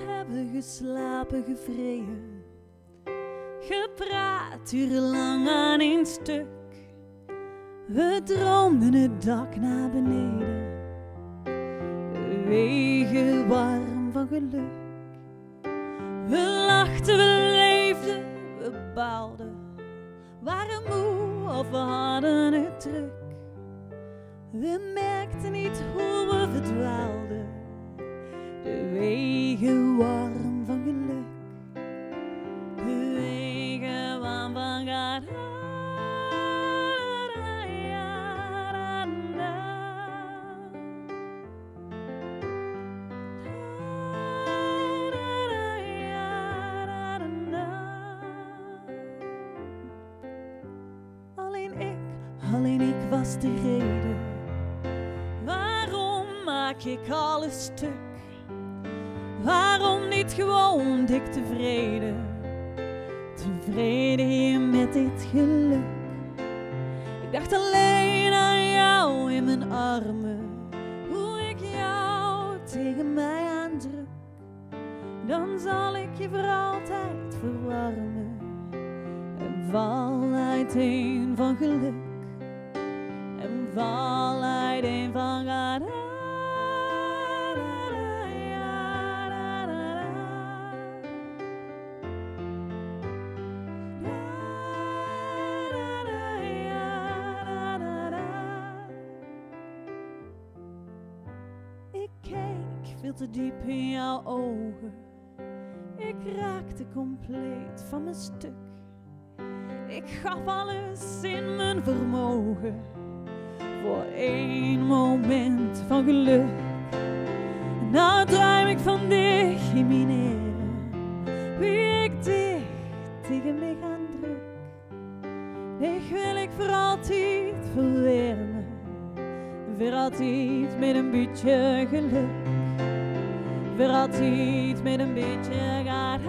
hebben geslapen, gevreden, gepraat urenlang aan één stuk. We droomden het dak naar beneden, de wegen warm van geluk. We lachten, we leefden, we baalden, waren moe of we hadden het druk. We merkten niet hoe we verdwaalden, de wegen warm van geluk. De wegen warm van geluk. Alleen ik was de reden. Waarom maak ik alles stuk? Waarom niet gewoon dik tevreden? Tevreden hier met dit geluk. Ik dacht alleen aan jou in mijn armen, hoe ik jou tegen mij aandruk. Dan zal ik je voor altijd verwarmen en val uiteen van geluk. En val uiteen van geluk. Ik keek veel te diep in jouw ogen. Ik raakte compleet van mijn stuk. Ik gaf alles in mijn vermogen voor één moment van geluk. Nou druim ik van dicht in mijn heren, wie ik dicht tegen mij gaan druk. Ik wil ik voor altijd verwermen, voor altijd met een beetje geluk, voor altijd met een beetje gaat.